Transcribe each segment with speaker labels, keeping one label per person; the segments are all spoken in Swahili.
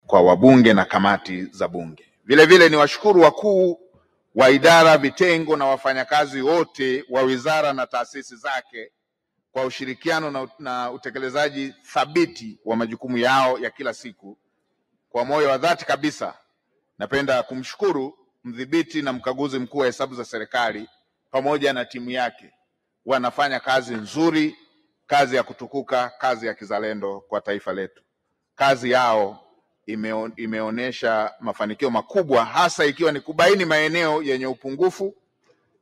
Speaker 1: kwa wabunge na kamati za bunge. Vile vile niwashukuru wakuu wa idara, vitengo na wafanyakazi wote wa wizara na taasisi zake kwa ushirikiano na utekelezaji thabiti wa majukumu yao ya kila siku. Kwa moyo wa dhati kabisa, napenda kumshukuru mdhibiti na mkaguzi mkuu wa hesabu za serikali pamoja na timu yake. Wanafanya kazi nzuri, kazi ya kutukuka, kazi ya kizalendo kwa taifa letu. Kazi yao imeonyesha mafanikio makubwa, hasa ikiwa ni kubaini maeneo yenye upungufu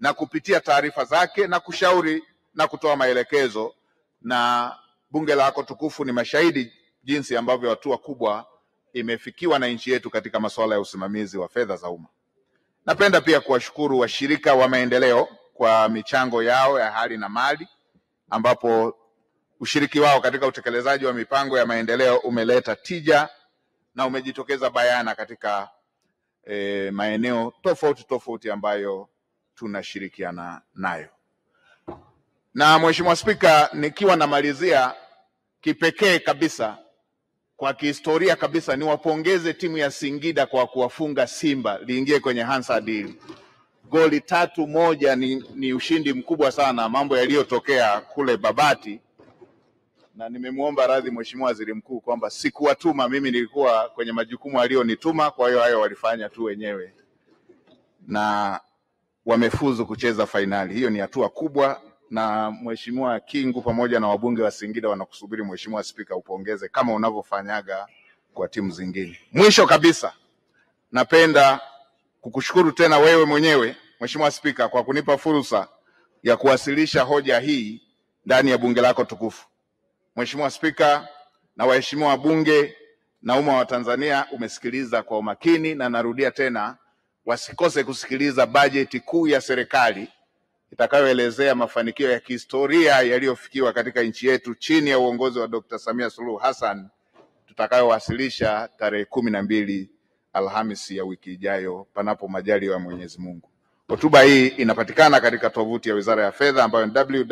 Speaker 1: na kupitia taarifa zake na kushauri na kutoa maelekezo, na bunge lako tukufu ni mashahidi jinsi ambavyo hatua kubwa imefikiwa na nchi yetu katika masuala ya usimamizi wa fedha za umma. Napenda pia kuwashukuru washirika wa maendeleo kwa michango yao ya hali na mali, ambapo ushiriki wao katika utekelezaji wa mipango ya maendeleo umeleta tija na umejitokeza bayana katika maeneo tofauti ambayo tunashirikiana nayo. Na Mheshimiwa Spika, nikiwa namalizia, kipekee kabisa kwa kihistoria kabisa niwapongeze timu ya Singida kwa kuwafunga Simba liingie kwenye Hansard. Goli 3-1 ni ushindi mkubwa sana, mambo yaliyotokea kule Babati. Na nimemuomba radhi Mheshimiwa Waziri Mkuu kwamba sikuwatuma, mimi nilikuwa kwenye majukumu aliyonituma, kwa hiyo hayo walifanya tu wenyewe na wamefuzu kucheza fainali. Hiyo ni hatua kubwa, na Mheshimiwa Kingu pamoja na wabunge wa Singida wanakusubiri Mheshimiwa Spika upongeze kama unavyofanyaga kwa timu zingine. Mwisho kabisa, napenda kukushukuru tena wewe mwenyewe Mheshimiwa Spika kwa kunipa fursa ya kuwasilisha hoja hii ndani ya bunge lako tukufu. Mheshimiwa Spika na waheshimiwa wabunge na umma wa Tanzania, umesikiliza kwa umakini, na narudia tena, wasikose kusikiliza bajeti kuu ya serikali itakayoelezea mafanikio ya kihistoria yaliyofikiwa katika nchi yetu chini ya uongozi wa Dr. Samia Suluhu Hassan, tutakayowasilisha tarehe 12 Alhamisi ya wiki ijayo, panapo majaliwa ya Mwenyezi Mungu. Hotuba hii inapatikana katika tovuti ya Wizara ya Fedha ambayo ni